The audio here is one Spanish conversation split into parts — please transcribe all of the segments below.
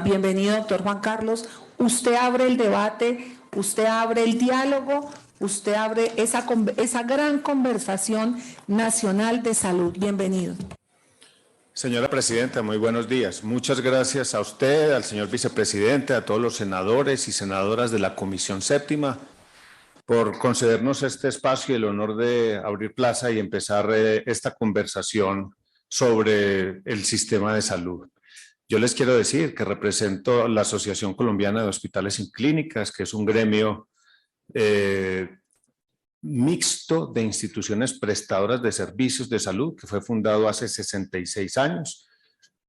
Bienvenido, doctor Juan Carlos. Usted abre el debate, usted abre el diálogo, usted abre esa gran conversación nacional de salud. Bienvenido. Señora Presidenta, muy buenos días. Muchas gracias a usted, al señor Vicepresidente, a todos los senadores y senadoras de la Comisión Séptima por concedernos este espacio y el honor de abrir plaza y empezar esta conversación sobre el sistema de salud. Yo les quiero decir que represento la Asociación Colombiana de Hospitales y Clínicas, que es un gremio mixto de instituciones prestadoras de servicios de salud, que fue fundado hace 66 años.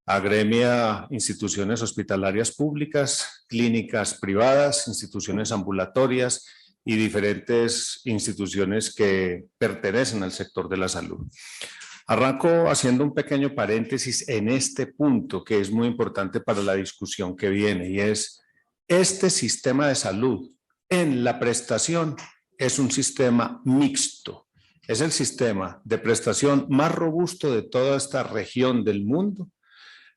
Agremia instituciones hospitalarias públicas, clínicas privadas, instituciones ambulatorias y diferentes instituciones que pertenecen al sector de la salud. Arranco haciendo un pequeño paréntesis en este punto que es muy importante para la discusión que viene, y es este sistema de salud en la prestación es un sistema mixto. Es el sistema de prestación más robusto de toda esta región del mundo,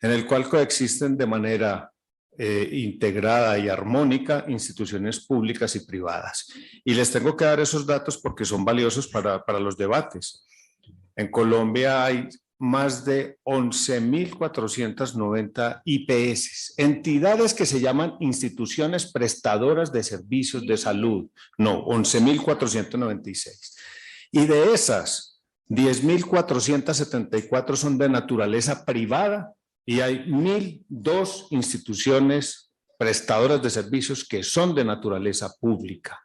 en el cual coexisten de manera integrada y armónica instituciones públicas y privadas. Y les tengo que dar esos datos porque son valiosos para los debates. En Colombia hay más de 11.490 IPS, entidades que se llaman instituciones prestadoras de servicios de salud. No, 11.496. Y de esas, 10.474 son de naturaleza privada y hay 1.002 instituciones prestadoras de servicios que son de naturaleza pública.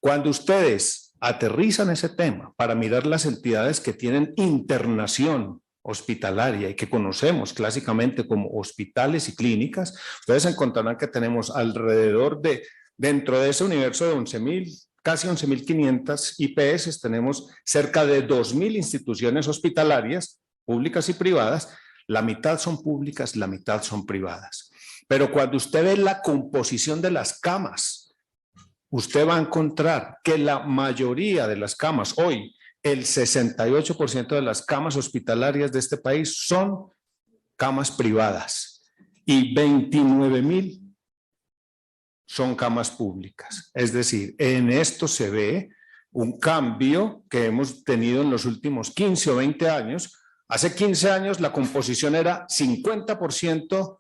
Cuando ustedes aterrizan ese tema para mirar las entidades que tienen internación hospitalaria y que conocemos clásicamente como hospitales y clínicas, ustedes encontrarán que tenemos alrededor de, dentro de ese universo de 11.000, casi 11.500 IPS, tenemos cerca de 2.000 instituciones hospitalarias, públicas y privadas. La mitad son públicas, la mitad son privadas. Pero cuando usted ve la composición de las camas, usted va a encontrar que la mayoría de las camas, hoy el 68% de las camas hospitalarias de este país son camas privadas y 29.000 son camas públicas. Es decir, en esto se ve un cambio que hemos tenido en los últimos 15 o 20 años. Hace 15 años la composición era 50%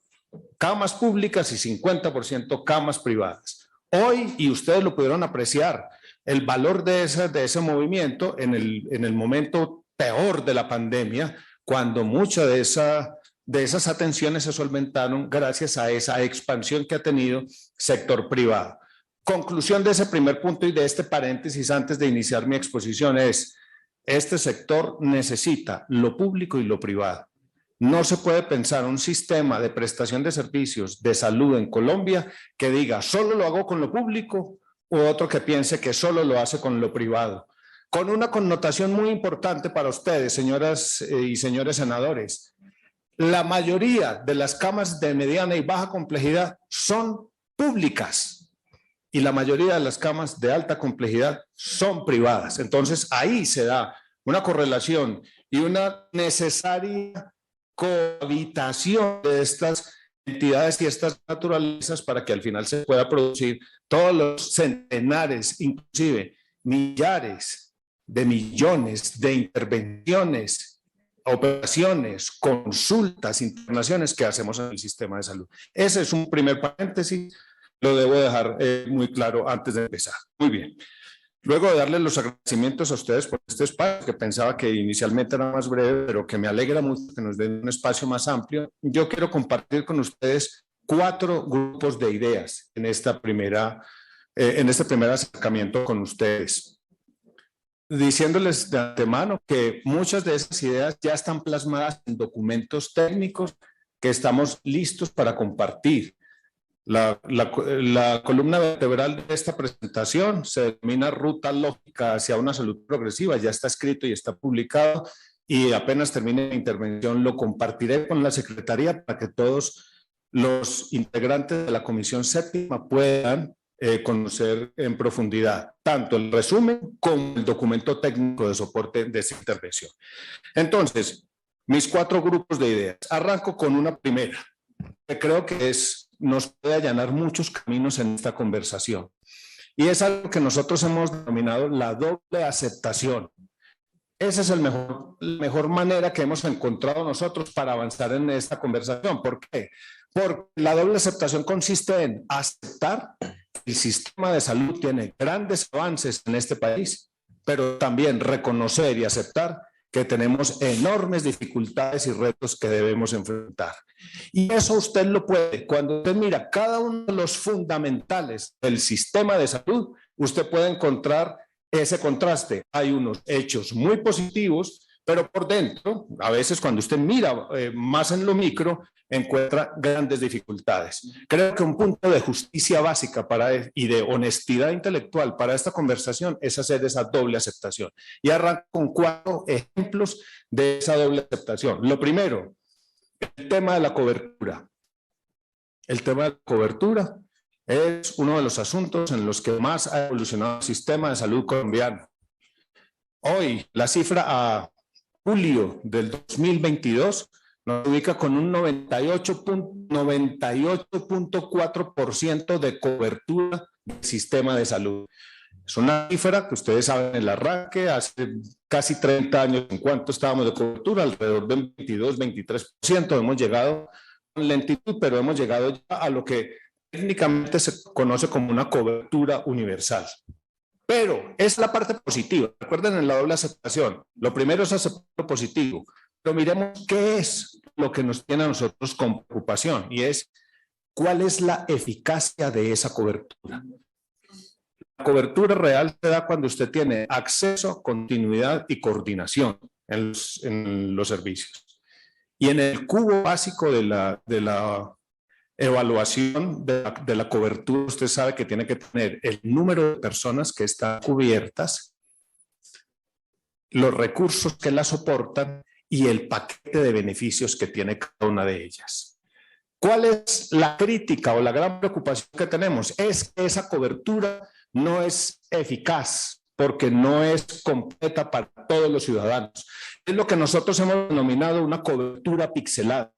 camas públicas y 50% camas privadas. Hoy, y ustedes lo pudieron apreciar, el valor de ese movimiento en el momento peor de la pandemia, cuando mucha de esas atenciones se solventaron gracias a esa expansión que ha tenido sector privado. Conclusión de ese primer punto y de este paréntesis antes de iniciar mi exposición es: este sector necesita lo público y lo privado. No se puede pensar un sistema de prestación de servicios de salud en Colombia que diga solo lo hago con lo público u otro que piense que solo lo hace con lo privado. Con una connotación muy importante para ustedes, señoras y señores senadores. La mayoría de las camas de mediana y baja complejidad son públicas y la mayoría de las camas de alta complejidad son privadas. Entonces ahí se da una correlación y una necesaria cohabitación de estas entidades y estas naturalezas para que al final se pueda producir todos los centenares, inclusive millares de millones de intervenciones, operaciones, consultas, internaciones que hacemos en el sistema de salud. Ese es un primer paréntesis, lo debo dejar muy claro antes de empezar. Muy bien. Luego de darles los agradecimientos a ustedes por este espacio, que pensaba que inicialmente era más breve, pero que me alegra mucho que nos den un espacio más amplio, yo quiero compartir con ustedes 4 grupos de ideas en este primer acercamiento con ustedes. Diciéndoles de antemano que muchas de esas ideas ya están plasmadas en documentos técnicos que estamos listos para compartir. La columna vertebral de esta presentación se denomina Ruta Lógica hacia una salud progresiva. Ya está escrito y está publicado y apenas termine la intervención lo compartiré con la Secretaría para que todos los integrantes de la Comisión Séptima puedan conocer en profundidad tanto el resumen como el documento técnico de soporte de esta intervención. Entonces, mis 4 grupos de ideas. Arranco con una primera. que creo que nos puede allanar muchos caminos en esta conversación. Y es algo que nosotros hemos denominado la doble aceptación. Esa es la mejor manera que hemos encontrado nosotros para avanzar en esta conversación. ¿Por qué? Porque la doble aceptación consiste en aceptar que el sistema de salud tiene grandes avances en este país, pero también reconocer y aceptar que tenemos enormes dificultades y retos que debemos enfrentar. Y eso usted lo puede, cuando usted mira cada uno de los fundamentales del sistema de salud, usted puede encontrar ese contraste. Hay unos hechos muy positivos, pero por dentro, a veces cuando usted mira más en lo micro, encuentra grandes dificultades. Creo que un punto de justicia básica y de honestidad intelectual para esta conversación es hacer esa doble aceptación. Y arranco con 4 ejemplos de esa doble aceptación. Lo primero, el tema de la cobertura. El tema de la cobertura es uno de los asuntos en los que más ha evolucionado el sistema de salud colombiano. Hoy, la cifra a julio del 2022 nos ubica con un 98.4% de cobertura del sistema de salud. Es una cifra que ustedes saben el arranque, hace casi 30 años en cuanto estábamos de cobertura, alrededor del 22-23%. Hemos llegado con lentitud, pero hemos llegado ya a lo que técnicamente se conoce como una cobertura universal. Pero es la parte positiva. Recuerden en la doble aceptación. Lo primero es aceptar lo positivo. Pero miremos qué es lo que nos tiene a nosotros con preocupación y es cuál es la eficacia de esa cobertura. La cobertura real se da cuando usted tiene acceso, continuidad y coordinación en los servicios. Y en el cubo básico de la evaluación de la cobertura, usted sabe que tiene que tener el número de personas que están cubiertas, los recursos que la soportan y el paquete de beneficios que tiene cada una de ellas. ¿Cuál es la crítica o la gran preocupación que tenemos? Es que esa cobertura no es eficaz porque no es completa para todos los ciudadanos. Es lo que nosotros hemos denominado una cobertura pixelada.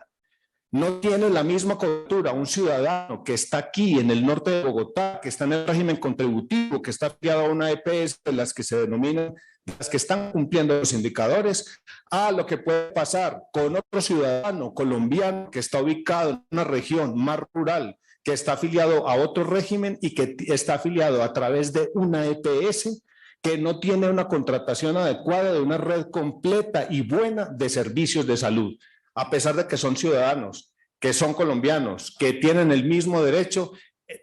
No tiene la misma cobertura un ciudadano que está aquí en el norte de Bogotá, que está en el régimen contributivo, que está afiliado a una EPS de las que se denominan, las que están cumpliendo los indicadores, a lo que puede pasar con otro ciudadano colombiano que está ubicado en una región más rural, que está afiliado a otro régimen y que está afiliado a través de una EPS que no tiene una contratación adecuada de una red completa y buena de servicios de salud. A pesar de que son ciudadanos, que son colombianos, que tienen el mismo derecho,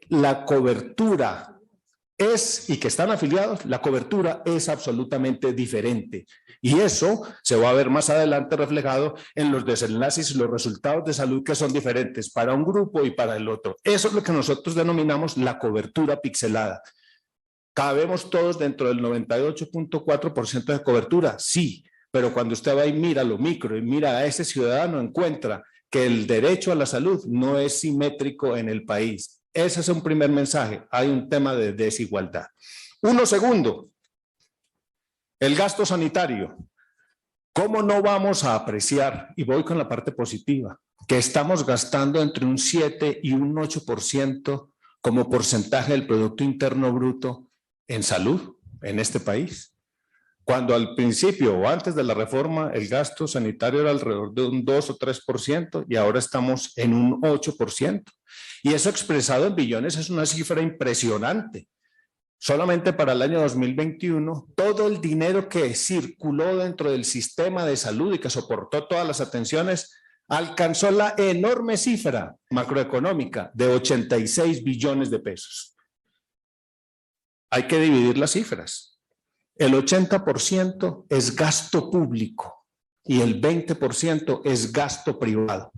la cobertura es, y que están afiliados, la cobertura es absolutamente diferente. Y eso se va a ver más adelante reflejado en los desenlaces y los resultados de salud que son diferentes para un grupo y para el otro. Eso es lo que nosotros denominamos la cobertura pixelada. ¿Cabemos todos dentro del 98.4% de cobertura? Sí. Pero cuando usted va y mira lo micro y mira a ese ciudadano, encuentra que el derecho a la salud no es simétrico en el país. Ese es un primer mensaje. Hay un tema de desigualdad. Segundo, el gasto sanitario. ¿Cómo no vamos a apreciar, y voy con la parte positiva, que estamos gastando entre un 7 y un 8% como porcentaje del Producto Interno Bruto en salud en este país? Cuando al principio o antes de la reforma el gasto sanitario era alrededor de un 2 o 3% y ahora estamos en un 8%. Y eso expresado en billones es una cifra impresionante. Solamente para el año 2021, todo el dinero que circuló dentro del sistema de salud y que soportó todas las atenciones alcanzó la enorme cifra macroeconómica de 86 billones de pesos. Hay que dividir las cifras. El 80% es gasto público y el 20% es gasto privado.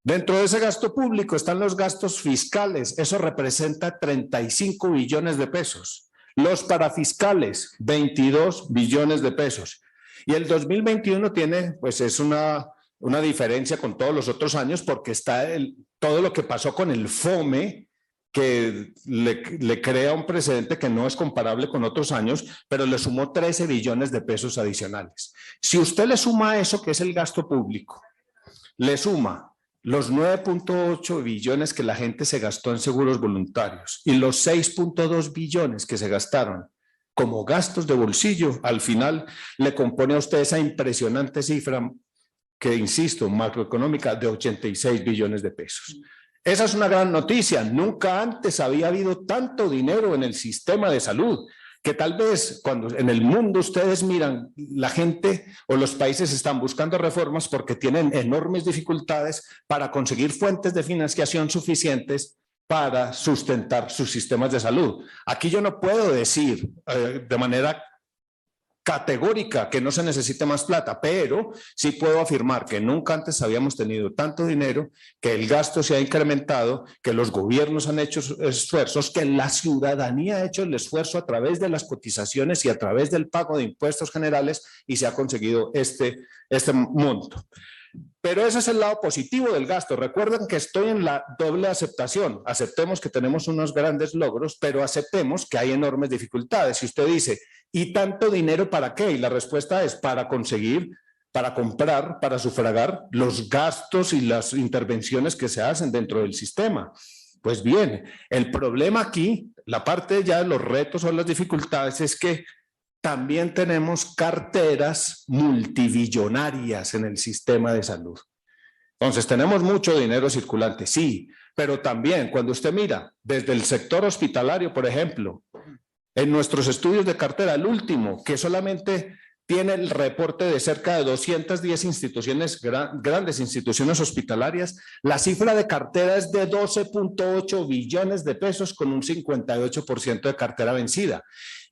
Dentro de ese gasto público están los gastos fiscales, eso representa 35 billones de pesos. Los parafiscales, 22 billones de pesos. Y el 2021 tiene, pues es una diferencia con todos los otros años porque está todo lo que pasó con el FOME, que le crea un precedente que no es comparable con otros años, pero le sumó 13 billones de pesos adicionales. Si usted le suma eso, que es el gasto público, le suma los 9.8 billones que la gente se gastó en seguros voluntarios y los 6.2 billones que se gastaron como gastos de bolsillo, al final le compone a usted esa impresionante cifra que, insisto, macroeconómica de 86 billones de pesos. Esa es una gran noticia. Nunca antes había habido tanto dinero en el sistema de salud, que tal vez cuando en el mundo ustedes miran, la gente o los países están buscando reformas porque tienen enormes dificultades para conseguir fuentes de financiación suficientes para sustentar sus sistemas de salud. Aquí yo no puedo decir de manera categórica que no se necesite más plata, pero sí puedo afirmar que nunca antes habíamos tenido tanto dinero, que el gasto se ha incrementado, que los gobiernos han hecho esfuerzos, que la ciudadanía ha hecho el esfuerzo a través de las cotizaciones y a través del pago de impuestos generales y se ha conseguido este monto. Pero ese es el lado positivo del gasto. Recuerden que estoy en la doble aceptación. Aceptemos que tenemos unos grandes logros, pero aceptemos que hay enormes dificultades. Si usted dice, ¿y tanto dinero para qué? Y la respuesta es para conseguir, para comprar, para sufragar los gastos y las intervenciones que se hacen dentro del sistema. Pues bien, el problema aquí, la parte ya de los retos o las dificultades es que también tenemos carteras multibillonarias en el sistema de salud. Entonces, tenemos mucho dinero circulante, sí, pero también cuando usted mira desde el sector hospitalario, por ejemplo, en nuestros estudios de cartera, el último, que solamente tiene el reporte de cerca de 210 instituciones, grandes instituciones hospitalarias, la cifra de cartera es de 12.8 billones de pesos con un 58% de cartera vencida.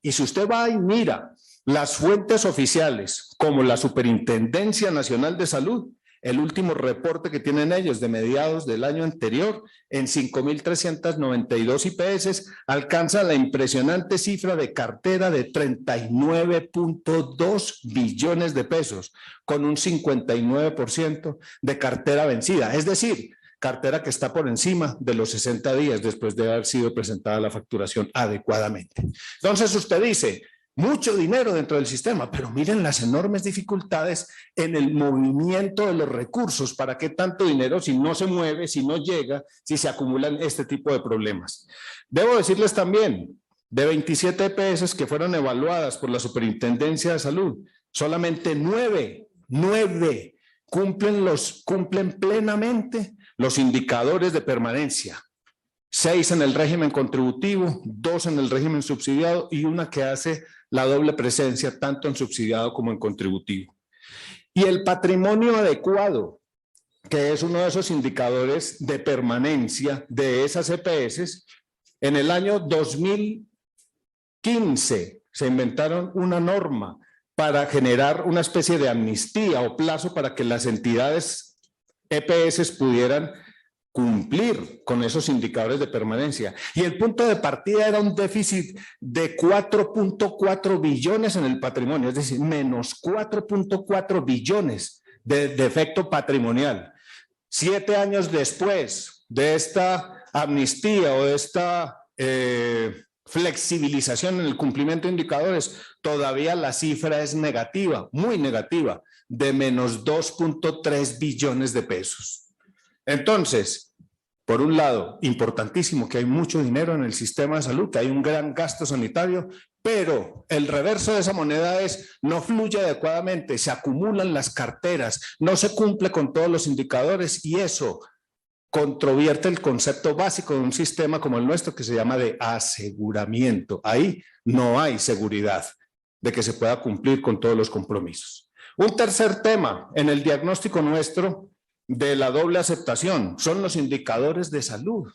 Y si usted va y mira las fuentes oficiales, como la Superintendencia Nacional de Salud, el último reporte que tienen ellos de mediados del año anterior, en 5.392 IPS, alcanza la impresionante cifra de cartera de 39.2 billones de pesos, con un 59% de cartera vencida. Es decir, cartera que está por encima de los 60 días después de haber sido presentada la facturación adecuadamente. Entonces usted dice, mucho dinero dentro del sistema, pero miren las enormes dificultades en el movimiento de los recursos. ¿Para qué tanto dinero si no se mueve, si no llega, si se acumulan este tipo de problemas? Debo decirles también, de 27 EPS que fueron evaluadas por la Superintendencia de Salud, solamente 9 cumplen plenamente los indicadores de permanencia. 6 en el régimen contributivo, 2 en el régimen subsidiado y una que hace la doble presencia tanto en subsidiado como en contributivo. Y el patrimonio adecuado, que es uno de esos indicadores de permanencia de esas EPS, en el año 2015 se inventaron una norma para generar una especie de amnistía o plazo para que las entidades EPS pudieran cumplir con esos indicadores de permanencia. Y el punto de partida era un déficit de 4.4 billones en el patrimonio, es decir, menos 4.4 billones de efecto patrimonial. 7 años después de esta amnistía o de esta flexibilización en el cumplimiento de indicadores, todavía la cifra es negativa, muy negativa, de menos 2.3 billones de pesos. Entonces, por un lado, importantísimo que hay mucho dinero en el sistema de salud, que hay un gran gasto sanitario, pero el reverso de esa moneda es no fluye adecuadamente, se acumulan las carteras, no se cumple con todos los indicadores y eso controvierte el concepto básico de un sistema como el nuestro que se llama de aseguramiento. Ahí no hay seguridad de que se pueda cumplir con todos los compromisos. Un tercer tema en el diagnóstico nuestro de la doble aceptación son los indicadores de salud.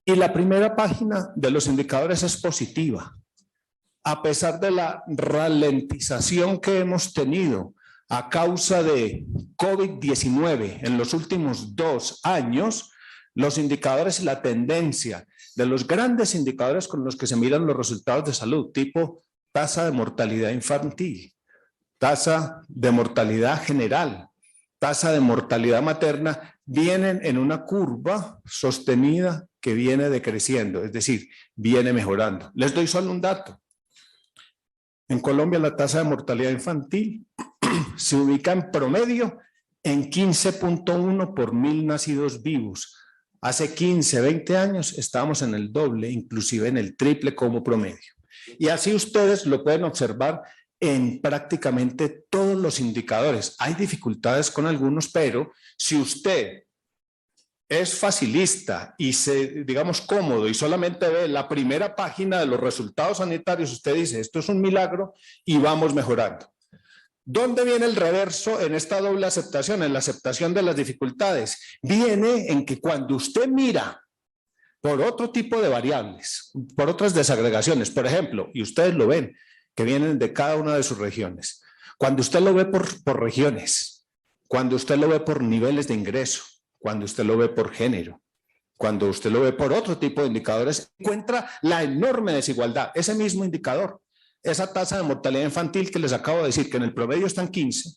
Y la primera página de los indicadores es positiva. A pesar de la ralentización que hemos tenido a causa de COVID-19 en los últimos 2 años, los indicadores y la tendencia de los grandes indicadores con los que se miran los resultados de salud, tipo tasa de mortalidad infantil, tasa de mortalidad general, tasa de mortalidad materna, vienen en una curva sostenida que viene decreciendo, es decir, viene mejorando. Les doy solo un dato. En Colombia la tasa de mortalidad infantil se ubica en promedio en 15.1 por 1000 nacidos vivos. Hace 15, 20 años estábamos en el doble, inclusive en el triple como promedio. Y así ustedes lo pueden observar en prácticamente todos los indicadores. Hay dificultades con algunos, pero si usted es facilista y digamos, cómodo y solamente ve la primera página de los resultados sanitarios, usted dice, esto es un milagro y vamos mejorando. ¿Dónde viene el reverso en esta doble aceptación, en la aceptación de las dificultades? Viene en que cuando usted mira por otro tipo de variables, por otras desagregaciones, por ejemplo, y ustedes lo ven, que vienen de cada una de sus regiones, cuando usted lo ve por regiones, cuando usted lo ve por niveles de ingreso, cuando usted lo ve por género, cuando usted lo ve por otro tipo de indicadores, encuentra la enorme desigualdad. Ese mismo indicador, esa tasa de mortalidad infantil que les acabo de decir, que en el promedio está en 15,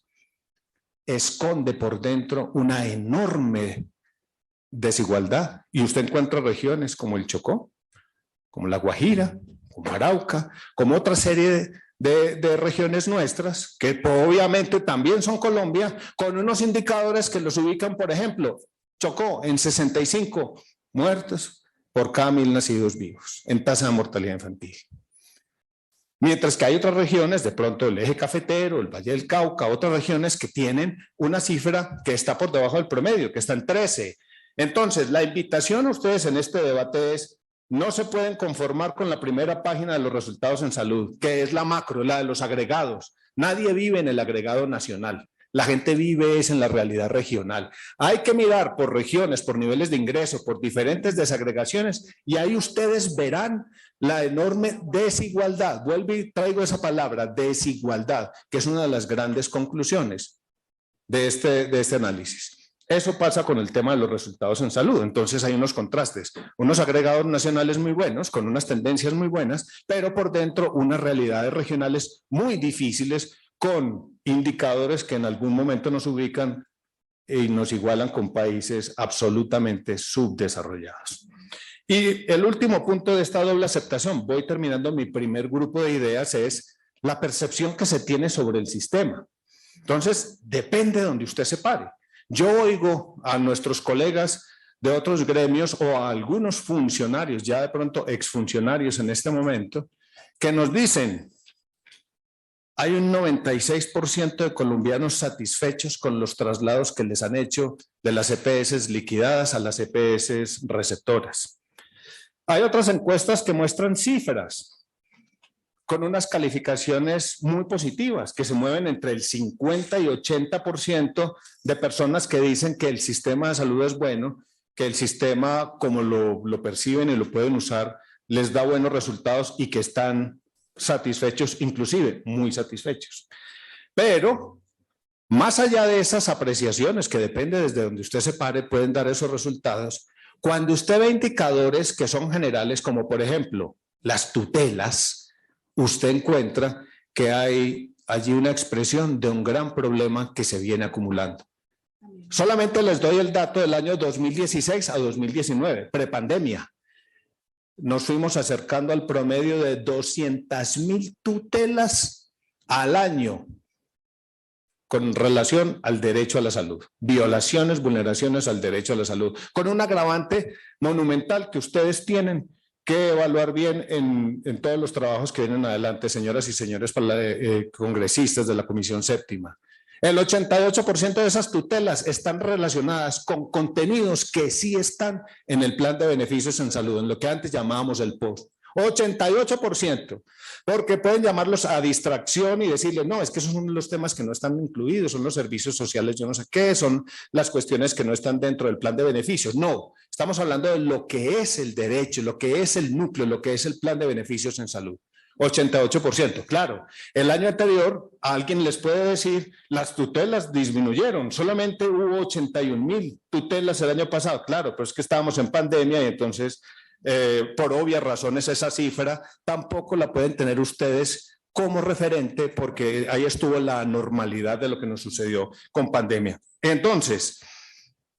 esconde por dentro una enorme desigualdad. Y usted encuentra regiones como el Chocó, como la Guajira, como Arauca, como otra serie de regiones nuestras, que obviamente también son Colombia, con unos indicadores que los ubican, por ejemplo, Chocó en 65 muertos por cada 1000 nacidos vivos en tasa de mortalidad infantil. Mientras que hay otras regiones, de pronto el eje cafetero, el Valle del Cauca, otras regiones que tienen una cifra que está por debajo del promedio, que está en 13. Entonces, la invitación a ustedes en este debate es, no se pueden conformar con la primera página de los resultados en salud, que es la macro, la de los agregados. Nadie vive en el agregado nacional. La gente vive es en la realidad regional. Hay que mirar por regiones, por niveles de ingreso, por diferentes desagregaciones, y ahí ustedes verán la enorme desigualdad. Vuelvo y traigo esa palabra, desigualdad, que es una de las grandes conclusiones de este análisis. Eso pasa con el tema de los resultados en salud. Entonces hay unos contrastes, unos agregados nacionales muy buenos, con unas tendencias muy buenas, pero por dentro unas realidades regionales muy difíciles, con indicadores que en algún momento nos ubican y nos igualan con países absolutamente subdesarrollados. Y el último punto de esta doble aceptación, voy terminando mi primer grupo de ideas, es la percepción que se tiene sobre el sistema. Entonces, depende de donde usted se pare. Yo oigo a nuestros colegas de otros gremios o a algunos funcionarios, ya de pronto exfuncionarios en este momento, que nos dicen, hay un 96% de colombianos satisfechos con los traslados que les han hecho de las EPS liquidadas a las EPS receptoras. Hay otras encuestas que muestran cifras con unas calificaciones muy positivas, que se mueven entre el 50 y 80% de personas que dicen que el sistema de salud es bueno, que el sistema, como lo perciben y lo pueden usar, les da buenos resultados y que están satisfechos, inclusive muy satisfechos. Pero, más allá de esas apreciaciones, que depende desde donde usted se pare, pueden dar esos resultados, cuando usted ve indicadores que son generales, como por ejemplo, las tutelas, usted encuentra que hay allí una expresión de un gran problema que se viene acumulando. Solamente les doy el dato del año 2016 a 2019, prepandemia. Nos fuimos acercando al promedio de 200.000 tutelas al año con relación al derecho a la salud. Violaciones, vulneraciones al derecho a la salud, con un agravante monumental que ustedes tienen que evaluar bien en todos los trabajos que vienen adelante, señoras y señores congresistas de la Comisión Séptima. El 88% de esas tutelas están relacionadas con contenidos que sí están en el plan de beneficios en salud, en lo que antes llamábamos el POST. 88%, porque pueden llamarlos a distracción y decirles, no, es que esos son los temas que no están incluidos, son los servicios sociales, yo no sé qué, son las cuestiones que no están dentro del plan de beneficios. No, estamos hablando de lo que es el derecho, lo que es el núcleo, lo que es el plan de beneficios en salud. 88%, claro. El año anterior, a alguien les puede decir, las tutelas disminuyeron, solamente hubo 81.000 tutelas el año pasado, claro, pero es que estábamos en pandemia y entonces, por obvias razones, esa cifra tampoco la pueden tener ustedes como referente porque ahí estuvo la normalidad de lo que nos sucedió con pandemia. Entonces,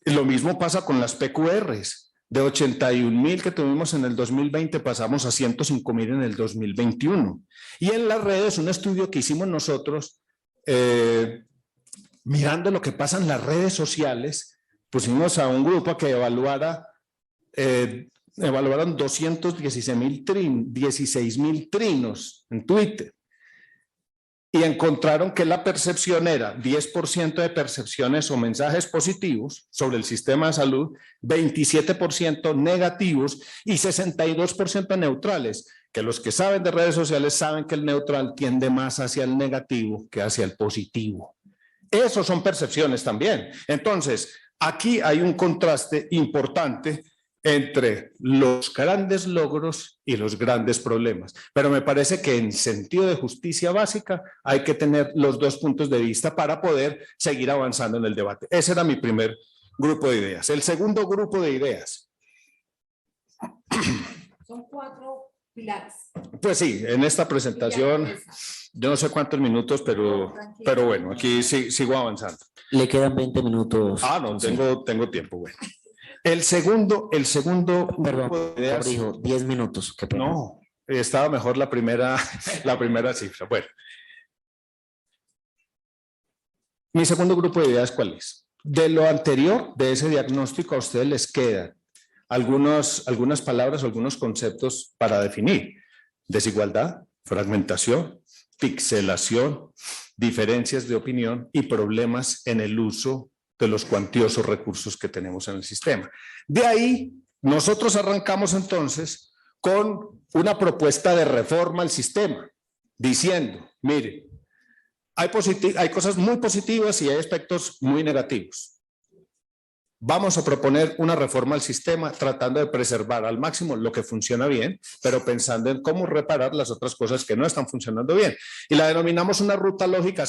lo mismo pasa con las PQRs. De 81.000 que tuvimos en el 2020 pasamos a 105.000 en el 2021. Y en las redes, un estudio que hicimos nosotros mirando lo que pasa en las redes sociales, pusimos a un grupo a que evaluaron 216.000 trinos en Twitter y encontraron que la percepción era 10% de percepciones o mensajes positivos sobre el sistema de salud, 27% negativos y 62% neutrales, que los que saben de redes sociales saben que el neutral tiende más hacia el negativo que hacia el positivo. Esos son percepciones también. Entonces, aquí hay un contraste importante entre los grandes logros y los grandes problemas. Pero me parece que en sentido de justicia básica hay que tener los dos puntos de vista para poder seguir avanzando en el debate. Ese era mi primer grupo de ideas. El segundo grupo de ideas. Son 4 pilares. Pues sí, en esta presentación, yo no sé cuántos minutos, pero bueno, aquí sigo avanzando. Le quedan 20 minutos. Ah, no, tengo tiempo, bueno. El segundo Perdón, grupo de ideas, corrijo, 10 minutos. Qué pena. no, estaba mejor la primera cifra. Bueno. Mi segundo grupo de ideas, ¿cuál es? De lo anterior, de ese diagnóstico, a ustedes les quedan algunas palabras o algunos conceptos para definir. Desigualdad, fragmentación, pixelación, diferencias de opinión y problemas en el uso de los cuantiosos recursos que tenemos en el sistema. De ahí, nosotros arrancamos entonces con una propuesta de reforma al sistema, diciendo, mire, hay cosas muy positivas y hay aspectos muy negativos. Vamos a proponer una reforma al sistema tratando de preservar al máximo lo que funciona bien, pero pensando en cómo reparar las otras cosas que no están funcionando bien. Y la denominamos una ruta lógica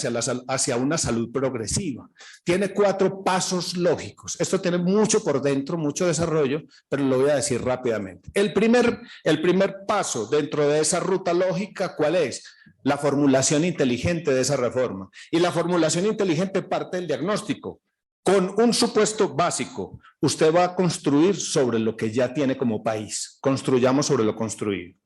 hacia una salud progresiva. Tiene 4 pasos lógicos. Esto tiene mucho por dentro, mucho desarrollo, pero lo voy a decir rápidamente. El primer paso dentro de esa ruta lógica, ¿cuál es? La formulación inteligente de esa reforma. Y la formulación inteligente parte del diagnóstico. Con un supuesto básico, usted va a construir sobre lo que ya tiene como país. Construyamos sobre lo construido.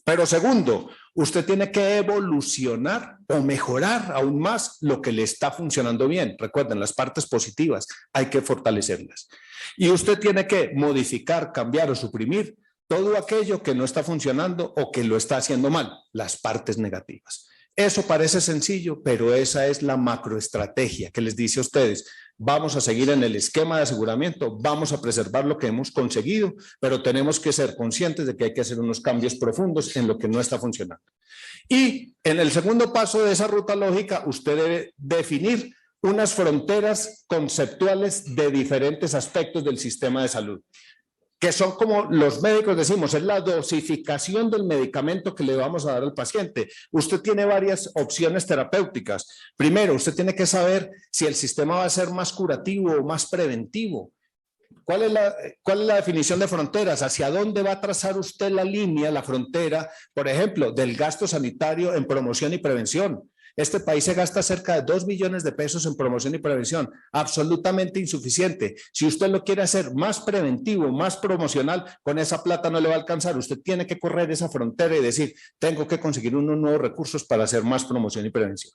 Pero segundo, usted tiene que evolucionar o mejorar aún más lo que le está funcionando bien. Recuerden, las partes positivas hay que fortalecerlas. Y usted tiene que modificar, cambiar o suprimir todo aquello que no está funcionando o que lo está haciendo mal, las partes negativas. Eso parece sencillo, pero esa es la macroestrategia que les dice a ustedes. Vamos a seguir en el esquema de aseguramiento, vamos a preservar lo que hemos conseguido, pero tenemos que ser conscientes de que hay que hacer unos cambios profundos en lo que no está funcionando. Y en el segundo paso de esa ruta lógica, usted debe definir unas fronteras conceptuales de diferentes aspectos del sistema de salud, que son como los médicos decimos, es la dosificación del medicamento que le vamos a dar al paciente. Usted tiene varias opciones terapéuticas. Primero, usted tiene que saber si el sistema va a ser más curativo o más preventivo. ¿Cuál es la definición de fronteras? ¿Hacia dónde va a trazar usted la línea, la frontera, por ejemplo, del gasto sanitario en promoción y prevención? Este país se gasta cerca de 2 billones de pesos en promoción y prevención, absolutamente insuficiente. Si usted lo quiere hacer más preventivo, más promocional, con esa plata no le va a alcanzar. Usted tiene que correr esa frontera y decir, tengo que conseguir unos nuevos recursos para hacer más promoción y prevención.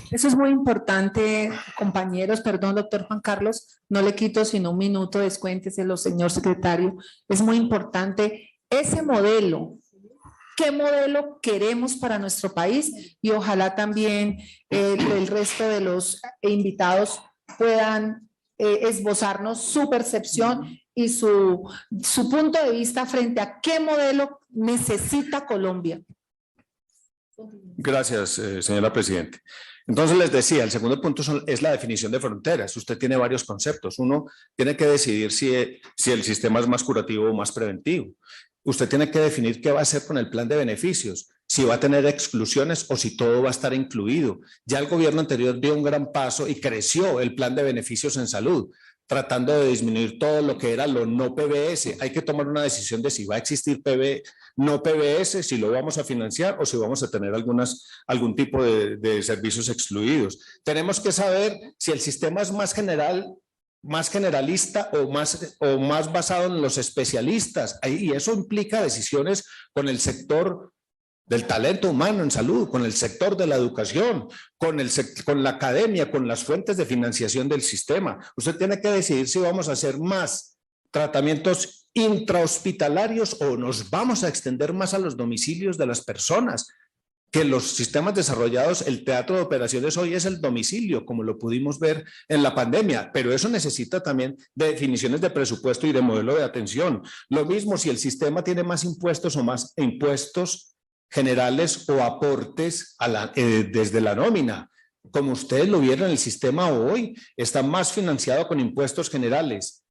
Eso es muy importante, compañeros. Perdón, doctor Juan Carlos, no le quito sino un minuto, descuénteselo, señor secretario. Es muy importante ese modelo. ¿Qué modelo queremos para nuestro país? Y ojalá también el resto de los invitados puedan esbozarnos su percepción y su punto de vista frente a qué modelo necesita Colombia. Gracias, señora presidente. Entonces les decía, el segundo punto es la definición de fronteras. Usted tiene varios conceptos. Uno, tiene que decidir si el sistema es más curativo o más preventivo. Usted tiene que definir qué va a hacer con el plan de beneficios, si va a tener exclusiones o si todo va a estar incluido. Ya el gobierno anterior dio un gran paso y creció el plan de beneficios en salud, tratando de disminuir todo lo que era lo no PBS. Hay que tomar una decisión de si va a existir no PBS, si lo vamos a financiar o si vamos a tener algún tipo de servicios excluidos. Tenemos que saber si el sistema es más generalista o más basado en los especialistas. Y eso implica decisiones con el sector del talento humano en salud, con el sector de la educación, con la academia, con las fuentes de financiación del sistema. Usted tiene que decidir si vamos a hacer más tratamientos intrahospitalarios o nos vamos a extender más a los domicilios de las personas. Que los sistemas desarrollados, el teatro de operaciones hoy es el domicilio, como lo pudimos ver en la pandemia, pero eso necesita también de definiciones de presupuesto y de modelo de atención. Lo mismo si el sistema tiene más impuestos o más impuestos generales o aportes desde la nómina. Como ustedes lo vieron, el sistema hoy está más financiado con impuestos generales,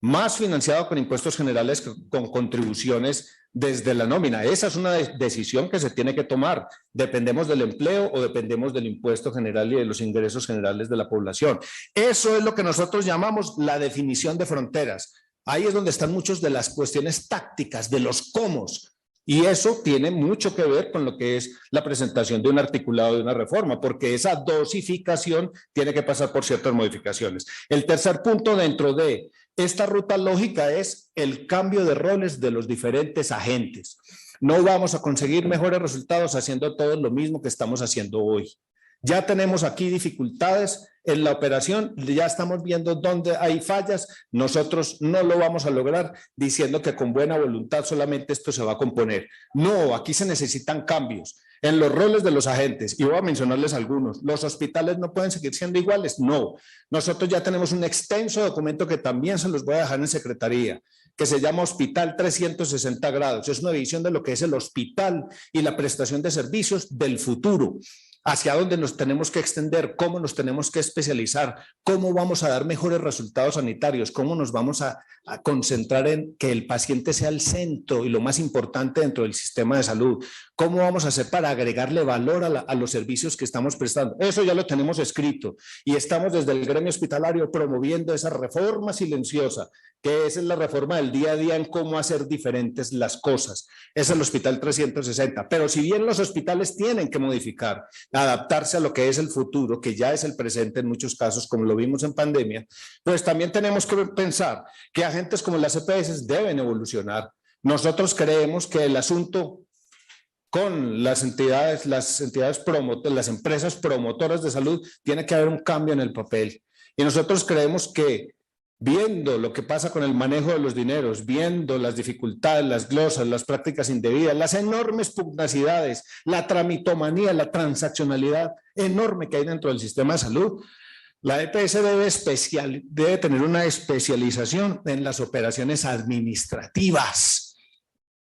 más financiado con impuestos generales que con contribuciones desde la nómina. Esa es una decisión que se tiene que tomar. Dependemos del empleo o dependemos del impuesto general y de los ingresos generales de la población. Eso es lo que nosotros llamamos la definición de fronteras. Ahí es donde están muchas de las cuestiones tácticas, de los cómo. Y eso tiene mucho que ver con lo que es la presentación de un articulado de una reforma, porque esa dosificación tiene que pasar por ciertas modificaciones. El tercer punto dentro de esta ruta lógica es el cambio de roles de los diferentes agentes. No vamos a conseguir mejores resultados haciendo todo lo mismo que estamos haciendo hoy. Ya tenemos aquí dificultades en la operación, ya estamos viendo dónde hay fallas. Nosotros no lo vamos a lograr diciendo que con buena voluntad solamente esto se va a componer. No, aquí se necesitan cambios en los roles de los agentes, y voy a mencionarles algunos. ¿Los hospitales no pueden seguir siendo iguales? No. Nosotros ya tenemos un extenso documento que también se los voy a dejar en secretaría, que se llama Hospital 360 grados. Es una visión de lo que es el hospital y la prestación de servicios del futuro. Hacia dónde nos tenemos que extender, cómo nos tenemos que especializar, cómo vamos a dar mejores resultados sanitarios, cómo nos vamos a concentrar en que el paciente sea el centro y lo más importante dentro del sistema de salud, cómo vamos a hacer para agregarle valor a los servicios que estamos prestando. Eso ya lo tenemos escrito y estamos desde el gremio hospitalario promoviendo esa reforma silenciosa, que es la reforma del día a día en cómo hacer diferentes las cosas. Es el Hospital 360, pero si bien los hospitales tienen que modificar, adaptarse a lo que es el futuro, que ya es el presente en muchos casos, como lo vimos en pandemia, pues también tenemos que pensar que agentes como las EPS deben evolucionar. Nosotros creemos que el asunto con las entidades promotoras, las empresas promotoras de salud, tiene que haber un cambio en el papel. Y nosotros creemos que viendo lo que pasa con el manejo de los dineros, viendo las dificultades, las glosas, las prácticas indebidas, las enormes pugnacidades, la tramitomanía, la transaccionalidad enorme que hay dentro del sistema de salud, la EPS debe tener una especialización en las operaciones administrativas.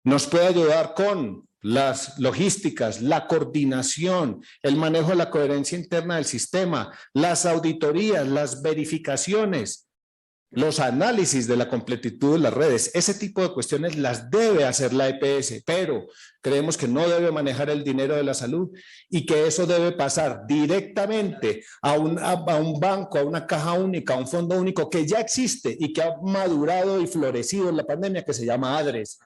Nos puede ayudar con las logísticas, la coordinación, el manejo de la coherencia interna del sistema, las auditorías, las verificaciones, los análisis de la completitud de las redes. Ese tipo de cuestiones las debe hacer la EPS, pero creemos que no debe manejar el dinero de la salud y que eso debe pasar directamente a un banco, a una caja única, a un fondo único que ya existe y que ha madurado y florecido en la pandemia, que se llama ADRES.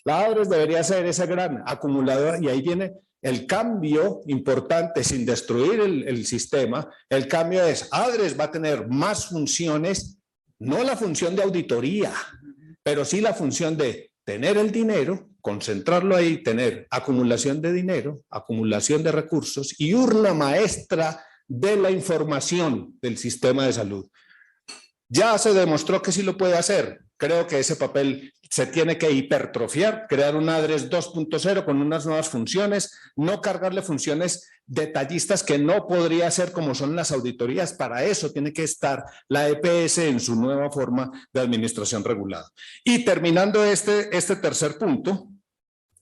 La ADRES debería ser ese gran acumulador, y ahí viene el cambio importante sin destruir el sistema. El cambio es, ADRES va a tener más funciones, no la función de auditoría, pero sí la función de tener el dinero, concentrarlo ahí, tener acumulación de dinero, acumulación de recursos y urna maestra de la información del sistema de salud. Ya se demostró que sí lo puede hacer. Creo que ese papel se tiene que hipertrofiar, crear un ADRES 2.0 con unas nuevas funciones, no cargarle funciones detallistas que no podría hacer como son las auditorías. Para eso tiene que estar la EPS en su nueva forma de administración regulada. Y terminando este tercer punto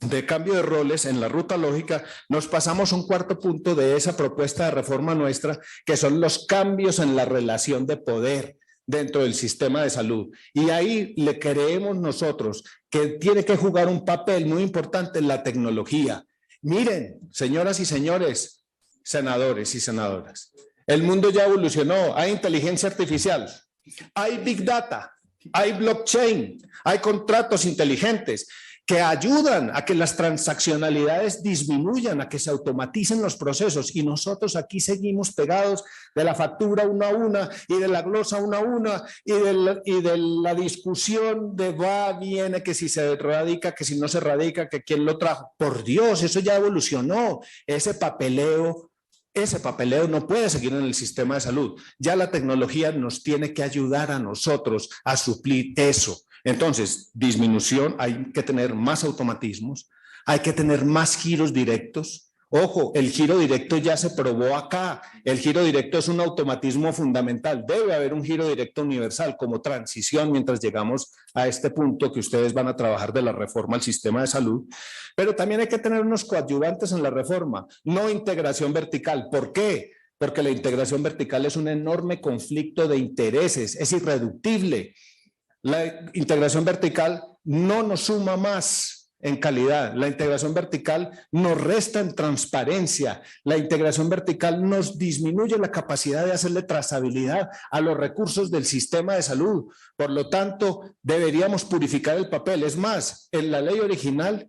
de cambio de roles en la ruta lógica, nos pasamos a un cuarto punto de esa propuesta de reforma nuestra, que son los cambios en la relación de poder dentro del sistema de salud. Y ahí le creemos nosotros que tiene que jugar un papel muy importante en la tecnología. Miren, señoras y señores, senadores y senadoras, el mundo ya evolucionó, hay inteligencia artificial, hay Big Data, hay blockchain, hay contratos inteligentes que ayudan a que las transaccionalidades disminuyan, a que se automaticen los procesos, y nosotros aquí seguimos pegados de la factura una a una y de la glosa una a una y de la discusión de va, viene, que si se radica, que si no se radica, que quién lo trajo. Por Dios, eso ya evolucionó. Ese papeleo no puede seguir en el sistema de salud. Ya la tecnología nos tiene que ayudar a nosotros a suplir eso. Entonces, disminución, hay que tener más automatismos, hay que tener más giros directos. Ojo, el giro directo ya se probó acá. El giro directo es un automatismo fundamental. Debe haber un giro directo universal como transición mientras llegamos a este punto que ustedes van a trabajar de la reforma al sistema de salud. Pero también hay que tener unos coadyuvantes en la reforma, no integración vertical. ¿Por qué? Porque la integración vertical es un enorme conflicto de intereses, es irreductible. La integración vertical no nos suma más en calidad, la integración vertical nos resta en transparencia, la integración vertical nos disminuye la capacidad de hacerle trazabilidad a los recursos del sistema de salud. Por lo tanto, deberíamos purificar el papel. Es más, en la ley original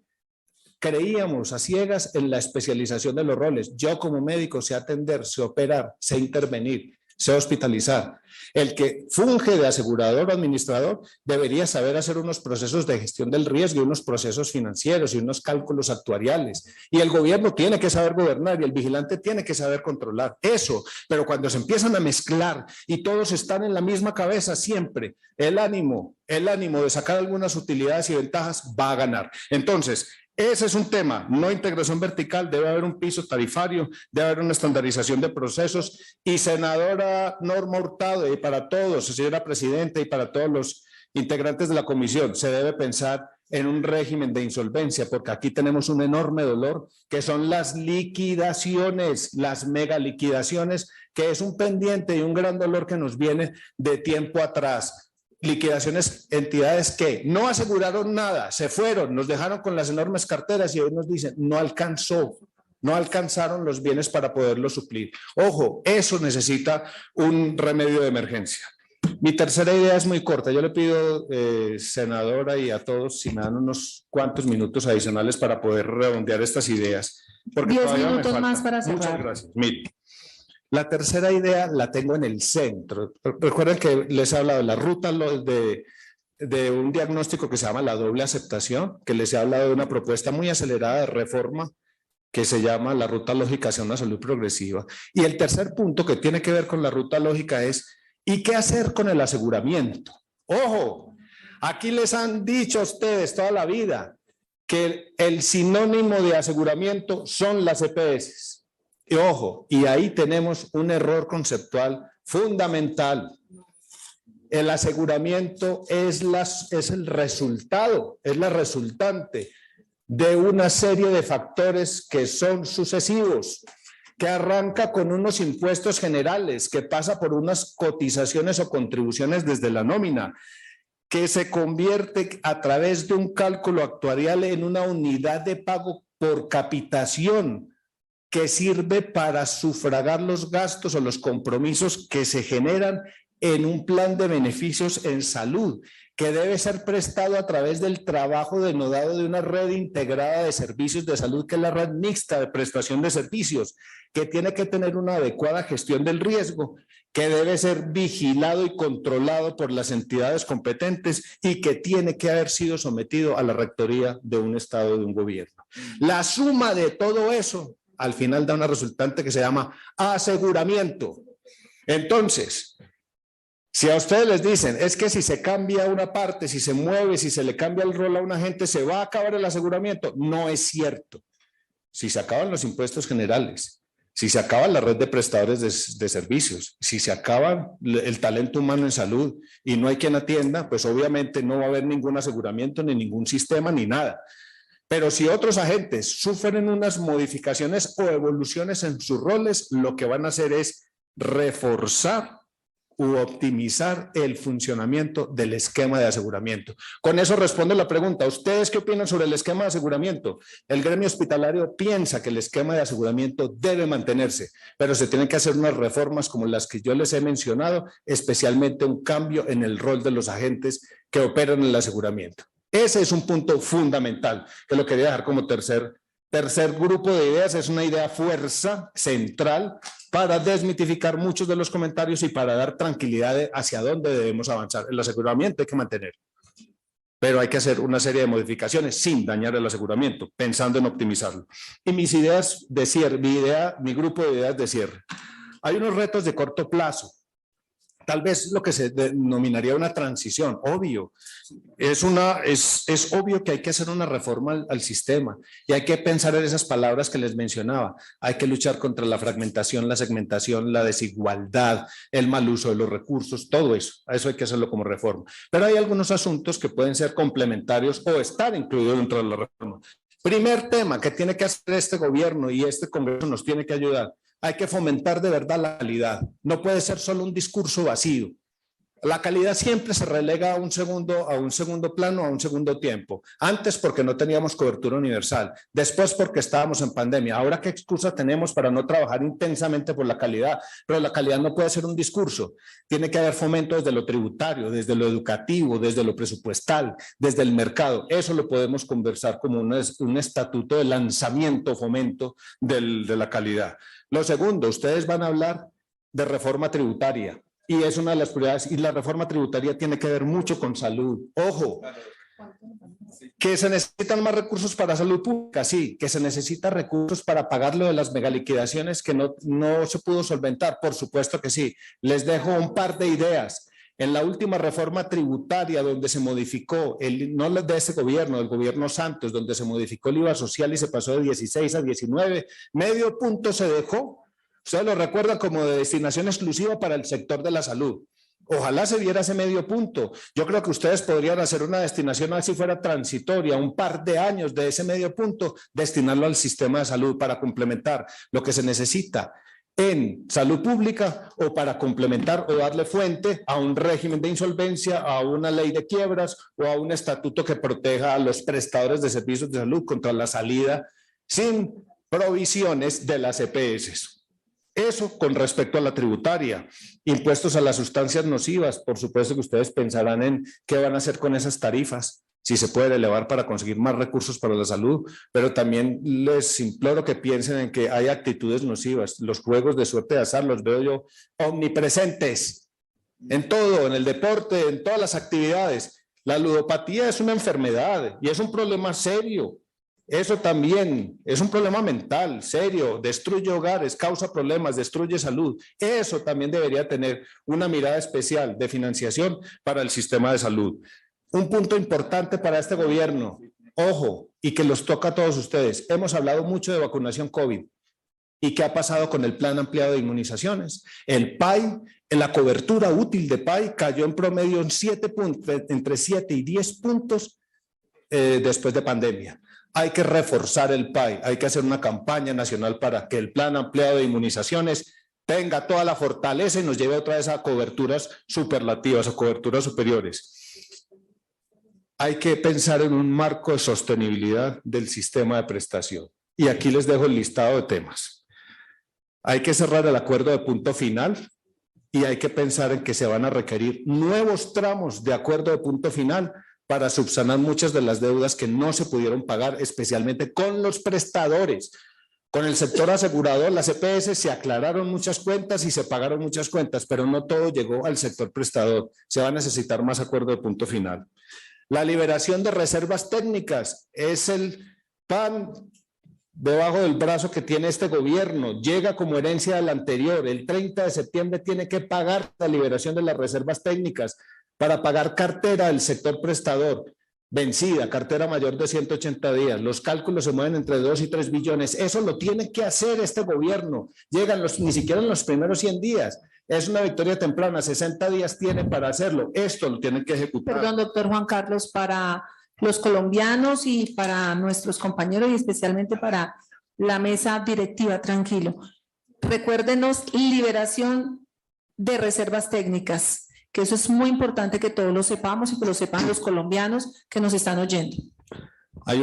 creíamos a ciegas en la especialización de los roles. Yo como médico sé atender, sé operar, sé intervenir, sé hospitalizar. El que funge de asegurador o administrador debería saber hacer unos procesos de gestión del riesgo y unos procesos financieros y unos cálculos actuariales. Y el gobierno tiene que saber gobernar y el vigilante tiene que saber controlar eso. Pero cuando se empiezan a mezclar y todos están en la misma cabeza siempre, el ánimo de sacar algunas utilidades y ventajas va a ganar. Entonces, ese es un tema, no integración vertical, debe haber un piso tarifario, debe haber una estandarización de procesos. Y senadora Norma Hurtado, y para todos, señora presidenta, y para todos los integrantes de la comisión, se debe pensar en un régimen de insolvencia, porque aquí tenemos un enorme dolor, que son las liquidaciones, las mega liquidaciones, que es un pendiente y un gran dolor que nos viene de tiempo atrás. Liquidaciones, entidades que no aseguraron nada, se fueron, nos dejaron con las enormes carteras y hoy nos dicen, no alcanzaron los bienes para poderlos suplir. Ojo, eso necesita un remedio de emergencia. Mi tercera idea es muy corta. Yo le pido, senadora, y a todos, si me dan unos cuantos minutos adicionales para poder redondear estas ideas. 10 minutos más para cerrar. Muchas gracias. Mire. La tercera idea la tengo en el centro. Recuerden que les he hablado de la ruta de un diagnóstico que se llama la doble aceptación, que les he hablado de una propuesta muy acelerada de reforma que se llama la ruta lógica hacia una salud progresiva. Y el tercer punto que tiene que ver con la ruta lógica es, ¿y qué hacer con el aseguramiento? Ojo, aquí les han dicho a ustedes toda la vida que el sinónimo de aseguramiento son las EPS. Y ojo, y ahí tenemos un error conceptual fundamental. El aseguramiento es el resultado, es la resultante de una serie de factores que son sucesivos, que arranca con unos impuestos generales, que pasa por unas cotizaciones o contribuciones desde la nómina, que se convierte a través de un cálculo actuarial en una unidad de pago por capitación, que sirve para sufragar los gastos o los compromisos que se generan en un plan de beneficios en salud, que debe ser prestado a través del trabajo denodado de una red integrada de servicios de salud, que es la red mixta de prestación de servicios, que tiene que tener una adecuada gestión del riesgo, que debe ser vigilado y controlado por las entidades competentes y que tiene que haber sido sometido a la rectoría de un estado, de un gobierno. La suma de todo eso al final da una resultante que se llama aseguramiento. Entonces, si a ustedes les dicen, es que si se cambia una parte, si se mueve, si se le cambia el rol a una gente, se va a acabar el aseguramiento, no es cierto. Si se acaban los impuestos generales, si se acaba la red de prestadores de servicios, si se acaba el talento humano en salud y no hay quien atienda, pues obviamente no va a haber ningún aseguramiento, ni ningún sistema, ni nada. Pero si otros agentes sufren unas modificaciones o evoluciones en sus roles, lo que van a hacer es reforzar u optimizar el funcionamiento del esquema de aseguramiento. Con eso respondo la pregunta. ¿Ustedes qué opinan sobre el esquema de aseguramiento? El gremio hospitalario piensa que el esquema de aseguramiento debe mantenerse, pero se tienen que hacer unas reformas como las que yo les he mencionado, especialmente un cambio en el rol de los agentes que operan el aseguramiento. Ese es un punto fundamental, que lo quería dejar como tercer grupo de ideas. Es una idea fuerza central para desmitificar muchos de los comentarios y para dar tranquilidad de hacia dónde debemos avanzar. El aseguramiento hay que mantener, pero hay que hacer una serie de modificaciones sin dañar el aseguramiento, pensando en optimizarlo. Y mis ideas de cierre, mi grupo de ideas de cierre. Hay unos retos de corto plazo. Tal vez lo que se denominaría una transición, obvio. Es obvio que hay que hacer una reforma al sistema y hay que pensar en esas palabras que les mencionaba. Hay que luchar contra la fragmentación, la segmentación, la desigualdad, el mal uso de los recursos, todo eso. A eso hay que hacerlo como reforma. Pero hay algunos asuntos que pueden ser complementarios o estar incluidos dentro de la reforma. Primer tema que tiene que hacer este gobierno y este Congreso nos tiene que ayudar. Hay que fomentar de verdad la calidad. No puede ser solo un discurso vacío. La calidad siempre se relega a un segundo plano, a un segundo tiempo. Antes porque no teníamos cobertura universal, después porque estábamos en pandemia. Ahora, ¿qué excusa tenemos para no trabajar intensamente por la calidad? Pero la calidad no puede ser un discurso. Tiene que haber fomento desde lo tributario, desde lo educativo, desde lo presupuestal, desde el mercado. Eso lo podemos conversar como un estatuto de lanzamiento, fomento de la calidad. Lo segundo, ustedes van a hablar de reforma tributaria. Y es una de las prioridades, y la reforma tributaria tiene que ver mucho con salud. Ojo, que se necesitan más recursos para salud pública, sí, que se necesitan recursos para pagar lo de las megaliquidaciones que no se pudo solventar, por supuesto que sí. Les dejo un par de ideas. En la última reforma tributaria donde se modificó, no de ese gobierno, del gobierno Santos, donde se modificó el IVA social y se pasó de 16 a 19, medio punto se dejó. Ustedes lo recuerdan como de destinación exclusiva para el sector de la salud. Ojalá se viera ese medio punto. Yo creo que ustedes podrían hacer una destinación así fuera transitoria, un par de años de ese medio punto, destinarlo al sistema de salud para complementar lo que se necesita en salud pública o para complementar o darle fuente a un régimen de insolvencia, a una ley de quiebras o a un estatuto que proteja a los prestadores de servicios de salud contra la salida sin provisiones de las EPS. Eso con respecto a la tributaria. Impuestos a las sustancias nocivas, por supuesto que ustedes pensarán en qué van a hacer con esas tarifas, si se puede elevar para conseguir más recursos para la salud, pero también les imploro que piensen en que hay actitudes nocivas. Los juegos de suerte de azar los veo yo omnipresentes en todo, en el deporte, en todas las actividades. La ludopatía es una enfermedad y es un problema serio. Eso también es un problema mental, serio, destruye hogares, causa problemas, destruye salud. Eso también debería tener una mirada especial de financiación para el sistema de salud. Un punto importante para este gobierno, ojo, y que los toca a todos ustedes. Hemos hablado mucho de vacunación COVID. ¿Y qué ha pasado con el plan ampliado de inmunizaciones? El PAI, en la cobertura útil de PAI, cayó en promedio en 7 puntos, entre 7 y 10 puntos después de pandemia. Hay que reforzar el PAI, hay que hacer una campaña nacional para que el plan ampliado de inmunizaciones tenga toda la fortaleza y nos lleve otra vez a coberturas superlativas, a coberturas superiores. Hay que pensar en un marco de sostenibilidad del sistema de prestación. Y aquí les dejo el listado de temas. Hay que cerrar el acuerdo de punto final y hay que pensar en que se van a requerir nuevos tramos de acuerdo de punto final para subsanar muchas de las deudas que no se pudieron pagar, especialmente con los prestadores. Con el sector asegurador, las EPS, se aclararon muchas cuentas y se pagaron muchas cuentas, pero no todo llegó al sector prestador. Se va a necesitar más acuerdo de punto final. La liberación de reservas técnicas es el pan debajo del brazo que tiene este gobierno. Llega como herencia del anterior. El 30 de septiembre tiene que pagar la liberación de las reservas técnicas para pagar cartera del sector prestador vencida, cartera mayor de 180 días. Los cálculos se mueven entre 2 y 3 billones. Eso lo tiene que hacer este gobierno. Llegan ni siquiera en los primeros 100 días. Es una victoria temprana, 60 días tiene para hacerlo. Esto lo tienen que ejecutar. Perdón, doctor Juan Carlos, para los colombianos y para nuestros compañeros y especialmente para la mesa directiva, tranquilo. Recuérdenos liberación de reservas técnicas, que eso es muy importante que todos lo sepamos y que lo sepan los colombianos que nos están oyendo. Hay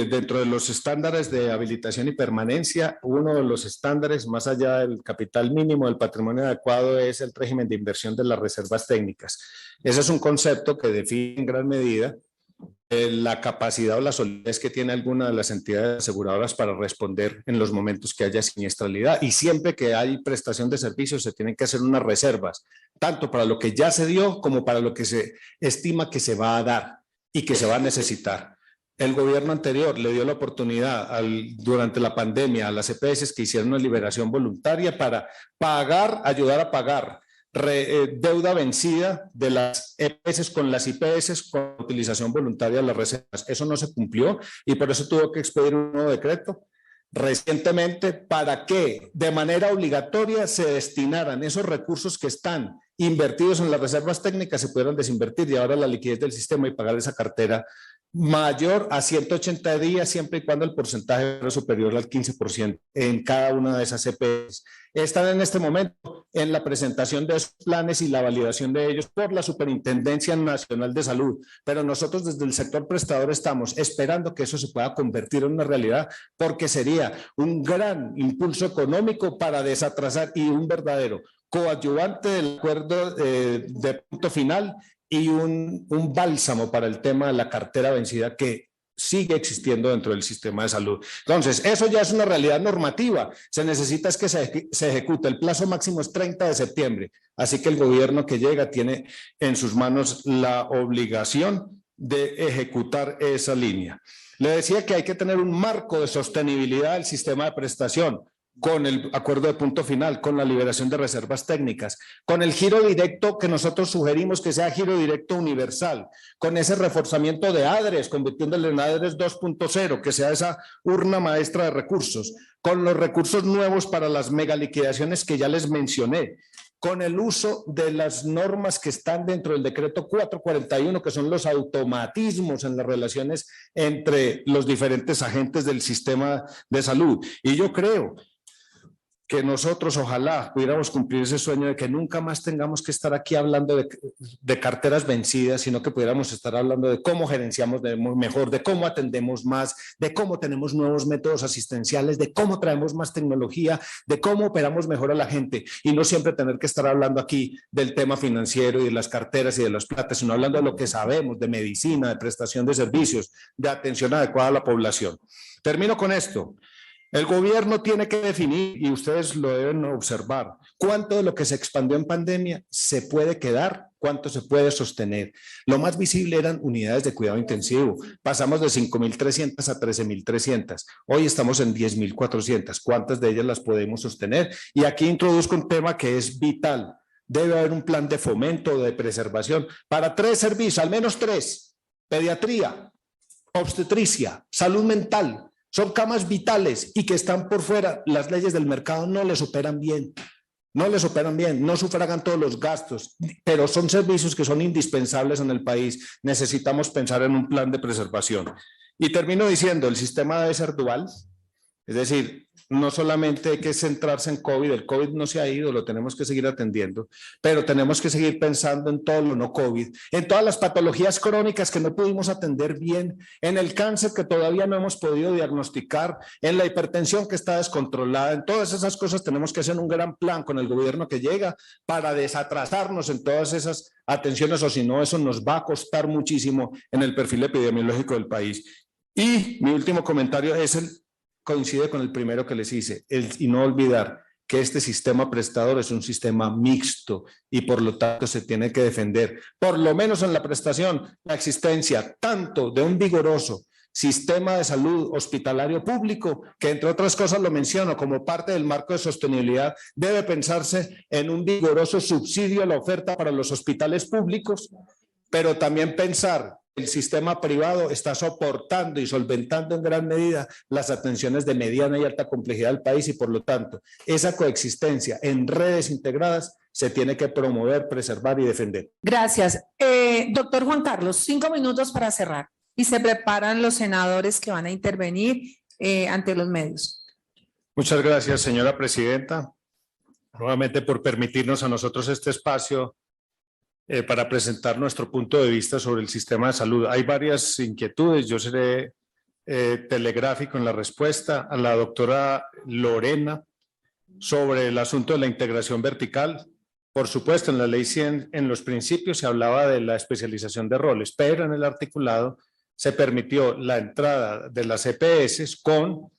dentro de los estándares de habilitación y permanencia, uno de los estándares más allá del capital mínimo del patrimonio adecuado es el régimen de inversión de las reservas técnicas. Ese es un concepto que define en gran medida la capacidad o la solidez que tiene alguna de las entidades aseguradoras para responder en los momentos que haya siniestralidad. Y siempre que hay prestación de servicios se tienen que hacer unas reservas, tanto para lo que ya se dio como para lo que se estima que se va a dar y que se va a necesitar. El gobierno anterior le dio la oportunidad durante la pandemia a las EPS que hicieron una liberación voluntaria para pagar, ayudar a pagar deuda vencida de las EPS con las IPS con utilización voluntaria de las reservas. Eso no se cumplió y por eso tuvo que expedir un nuevo decreto recientemente para que de manera obligatoria se destinaran esos recursos que están invertidos en las reservas técnicas, se pudieran desinvertir y ahora la liquidez del sistema y pagar esa cartera mayor a 180 días siempre y cuando el porcentaje fuera superior al 15% en cada una de esas EPS. Están en este momento en la presentación de esos planes y la validación de ellos por la Superintendencia Nacional de Salud, pero nosotros desde el sector prestador estamos esperando que eso se pueda convertir en una realidad porque sería un gran impulso económico para desatrasar y un verdadero coadyuvante del acuerdo de punto final y un bálsamo para el tema de la cartera vencida que sigue existiendo dentro del sistema de salud. Entonces, eso ya es una realidad normativa. Se necesita es que se ejecute. El plazo máximo es 30 de septiembre. Así que el gobierno que llega tiene en sus manos la obligación de ejecutar esa línea. Le decía que hay que tener un marco de sostenibilidad del sistema de prestación, con el acuerdo de punto final, con la liberación de reservas técnicas, con el giro directo que nosotros sugerimos que sea giro directo universal, con ese reforzamiento de ADRES, convirtiéndole en ADRES 2.0, que sea esa urna maestra de recursos, con los recursos nuevos para las megaliquidaciones que ya les mencioné, con el uso de las normas que están dentro del decreto 441, que son los automatismos en las relaciones entre los diferentes agentes del sistema de salud. Y yo creo que nosotros ojalá pudiéramos cumplir ese sueño de que nunca más tengamos que estar aquí hablando de carteras vencidas, sino que pudiéramos estar hablando de cómo gerenciamos mejor, de cómo atendemos más, de cómo tenemos nuevos métodos asistenciales, de cómo traemos más tecnología, de cómo operamos mejor a la gente y no siempre tener que estar hablando aquí del tema financiero y de las carteras y de las platas, sino hablando de lo que sabemos, de medicina, de prestación de servicios, de atención adecuada a la población. Termino con esto. El gobierno tiene que definir, y ustedes lo deben observar, cuánto de lo que se expandió en pandemia se puede quedar, cuánto se puede sostener. Lo más visible eran unidades de cuidado intensivo. Pasamos de 5.300 a 13.300. Hoy estamos en 10.400. ¿Cuántas de ellas las podemos sostener? Y aquí introduzco un tema que es vital. Debe haber un plan de fomento, de preservación, para 3 servicios, al menos 3. Pediatría, obstetricia, salud mental. Son camas vitales y que están por fuera. Las leyes del mercado no les operan bien. No sufragan todos los gastos, pero son servicios que son indispensables en el país. Necesitamos pensar en un plan de preservación. Y termino diciendo, el sistema debe ser dual. Es decir, no solamente hay que centrarse en COVID, el COVID no se ha ido, lo tenemos que seguir atendiendo, pero tenemos que seguir pensando en todo lo no COVID, en todas las patologías crónicas que no pudimos atender bien, en el cáncer que todavía no hemos podido diagnosticar, en la hipertensión que está descontrolada, en todas esas cosas tenemos que hacer un gran plan con el gobierno que llega para desatrasarnos en todas esas atenciones, o si no, eso nos va a costar muchísimo en el perfil epidemiológico del país. Y mi último comentario coincide con el primero que les hice, y no olvidar que este sistema prestador es un sistema mixto y por lo tanto se tiene que defender, por lo menos en la prestación, la existencia tanto de un vigoroso sistema de salud hospitalario público, que entre otras cosas lo menciono como parte del marco de sostenibilidad, debe pensarse en un vigoroso subsidio a la oferta para los hospitales públicos, pero también pensar el sistema privado está soportando y solventando en gran medida las atenciones de mediana y alta complejidad del país y por lo tanto esa coexistencia en redes integradas se tiene que promover, preservar y defender. Gracias. Doctor Juan Carlos, 5 minutos para cerrar y se preparan los senadores que van a intervenir ante los medios. Muchas gracias, señora presidenta, nuevamente por permitirnos a nosotros este espacio para presentar nuestro punto de vista sobre el sistema de salud. Hay varias inquietudes, yo seré telegráfico en la respuesta a la doctora Lorena sobre el asunto de la integración vertical. Por supuesto, en la ley 100, en los principios se hablaba de la especialización de roles, pero en el articulado se permitió la entrada de las EPS con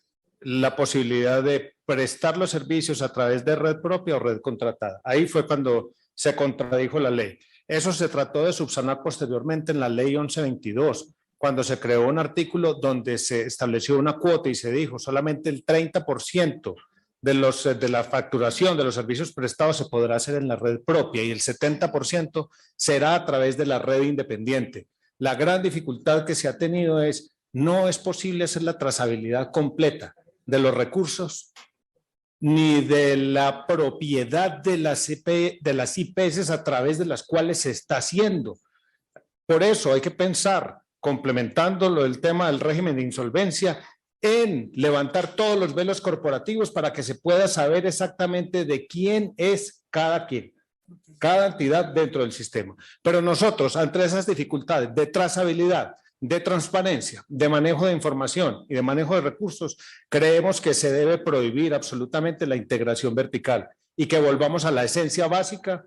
la posibilidad de prestar los servicios a través de red propia o red contratada. Ahí fue cuando se contradijo la ley. Eso se trató de subsanar posteriormente en la ley 1122, cuando se creó un artículo donde se estableció una cuota y se dijo solamente el 30% de la facturación de los servicios prestados se podrá hacer en la red propia y el 70% será a través de la red independiente. La gran dificultad que se ha tenido es, no es posible hacer la trazabilidad completa de los recursos ni de la propiedad de las IPS a través de las cuales se está haciendo. Por eso hay que pensar, complementándolo el tema del régimen de insolvencia, en levantar todos los velos corporativos para que se pueda saber exactamente de quién es cada entidad dentro del sistema. Pero nosotros, ante esas dificultades de trazabilidad, de transparencia, de manejo de información y de manejo de recursos, creemos que se debe prohibir absolutamente la integración vertical y que volvamos a la esencia básica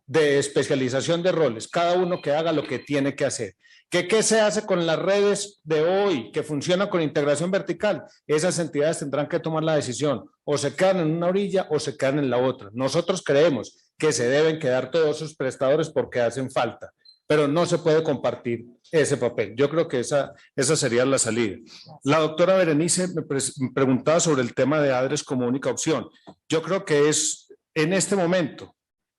de especialización de roles, cada uno que haga lo que tiene que hacer. ¿Qué se hace con las redes de hoy que funcionan con integración vertical? Esas entidades tendrán que tomar la decisión, o se quedan en una orilla o se quedan en la otra. Nosotros creemos que se deben quedar todos sus prestadores porque hacen falta, pero no se puede compartir ese papel. Yo creo que esa sería la salida. La doctora Berenice me preguntaba sobre el tema de ADRES como única opción. Yo creo que es en este momento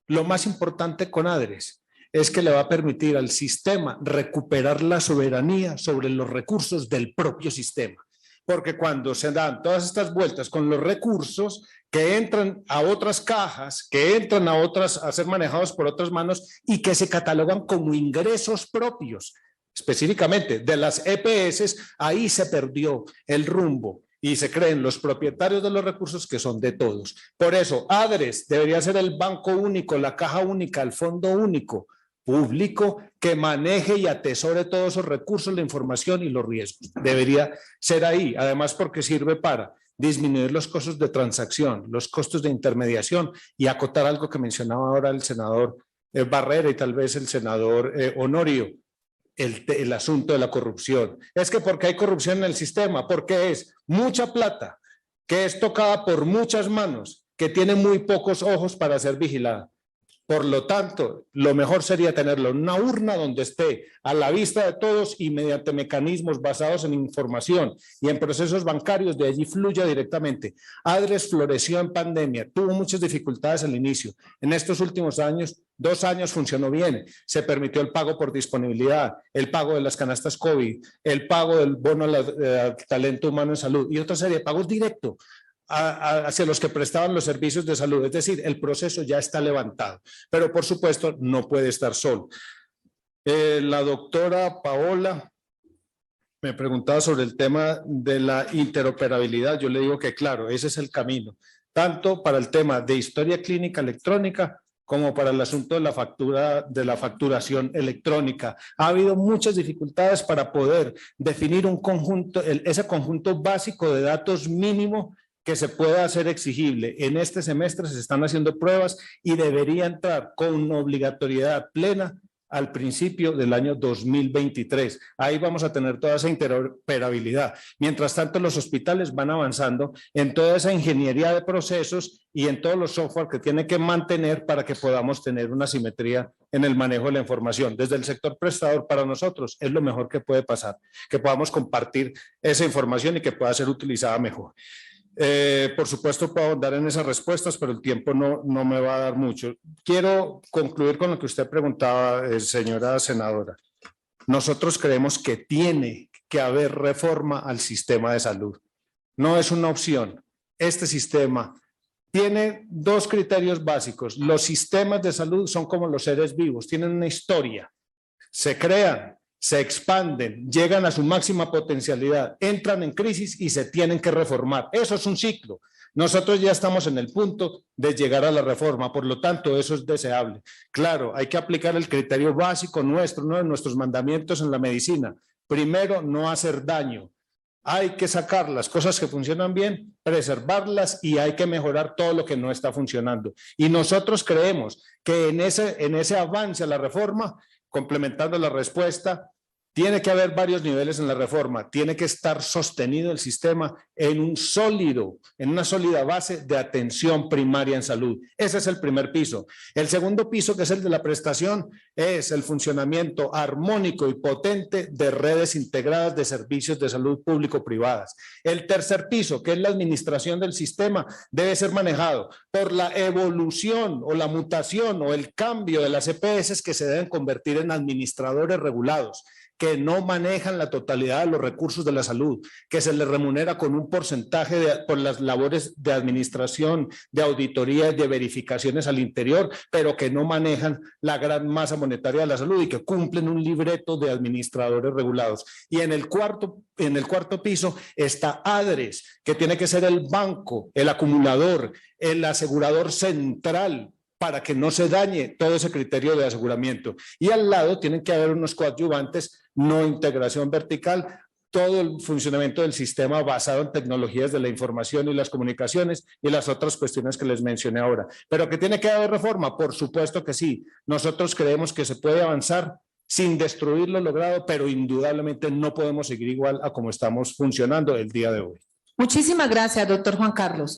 lo más importante con ADRES es que le va a permitir al sistema recuperar la soberanía sobre los recursos del propio sistema. Porque cuando se dan todas estas vueltas con los recursos que entran a otras cajas, que entran a ser manejados por otras manos y que se catalogan como ingresos propios, específicamente de las EPS, ahí se perdió el rumbo y se creen los propietarios de los recursos que son de todos. Por eso, ADRES debería ser el banco único, la caja única, el fondo único público que maneje y atesore todos esos recursos, la información y los riesgos. Debería ser ahí, además porque sirve para disminuir los costos de transacción, los costos de intermediación y acotar algo que mencionaba ahora el senador Barrera y tal vez el senador Honorio, el asunto de la corrupción. Es que porque hay corrupción en el sistema, porque es mucha plata que es tocada por muchas manos, que tiene muy pocos ojos para ser vigilada. Por lo tanto, lo mejor sería tenerlo en una urna donde esté a la vista de todos y mediante mecanismos basados en información y en procesos bancarios, de allí fluya directamente. ADRES floreció en pandemia, tuvo muchas dificultades al inicio. En estos últimos años, 2 años funcionó bien. Se permitió el pago por disponibilidad, el pago de las canastas COVID, el pago del bono al talento humano en salud y otra serie de pagos directos hacia los que prestaban los servicios de salud. Es decir, el proceso ya está levantado, pero por supuesto no puede estar solo. La doctora Paola me preguntaba sobre el tema de la interoperabilidad. Yo le digo que claro, ese es el camino, tanto para el tema de historia clínica electrónica como para el asunto de la facturación electrónica. Ha habido muchas dificultades para poder definir un conjunto, ese conjunto básico de datos mínimo que se pueda hacer exigible. En este semestre se están haciendo pruebas y debería entrar con obligatoriedad plena al principio del año 2023. Ahí vamos a tener toda esa interoperabilidad. Mientras tanto, los hospitales van avanzando en toda esa ingeniería de procesos y en todos los software que tiene que mantener para que podamos tener una simetría en el manejo de la información. Desde el sector prestador, para nosotros es lo mejor que puede pasar, que podamos compartir esa información y que pueda ser utilizada mejor. Por supuesto puedo ahondar en esas respuestas, pero el tiempo no me va a dar mucho. Quiero concluir con lo que usted preguntaba, señora senadora. Nosotros creemos que tiene que haber reforma al sistema de salud. No es una opción. Este sistema tiene 2 criterios básicos. Los sistemas de salud son como los seres vivos, tienen una historia. Se crean, se expanden, llegan a su máxima potencialidad, entran en crisis y se tienen que reformar. Eso es un ciclo. Nosotros ya estamos en el punto de llegar a la reforma, por lo tanto eso es deseable. Claro, hay que aplicar el criterio básico nuestro, uno de nuestros mandamientos en la medicina. Primero, no hacer daño. Hay que sacar las cosas que funcionan bien, preservarlas y hay que mejorar todo lo que no está funcionando. Y nosotros creemos que en ese avance a la reforma, complementando la respuesta, Tiene que haber varios niveles en la reforma, tiene que estar sostenido el sistema en una sólida base de atención primaria en salud. Ese es el primer piso. El segundo piso, que es el de la prestación, es el funcionamiento armónico y potente de redes integradas de servicios de salud público-privadas. El tercer piso, que es la administración del sistema, debe ser manejado por la evolución o la mutación o el cambio de las EPS que se deben convertir en administradores regulados, que no manejan la totalidad de los recursos de la salud, que se les remunera con un porcentaje por las labores de administración, de auditoría y de verificaciones al interior, pero que no manejan la gran masa monetaria de la salud y que cumplen un libreto de administradores regulados. Y en el cuarto piso está ADRES, que tiene que ser el banco, el acumulador, el asegurador central, para que no se dañe todo ese criterio de aseguramiento. Y al lado tienen que haber unos coadyuvantes, no integración vertical, todo el funcionamiento del sistema basado en tecnologías de la información y las comunicaciones y las otras cuestiones que les mencioné ahora. Pero que tiene que haber reforma, por supuesto que sí. Nosotros creemos que se puede avanzar sin destruir lo logrado, pero indudablemente no podemos seguir igual a como estamos funcionando el día de hoy. Muchísimas gracias, doctor Juan Carlos.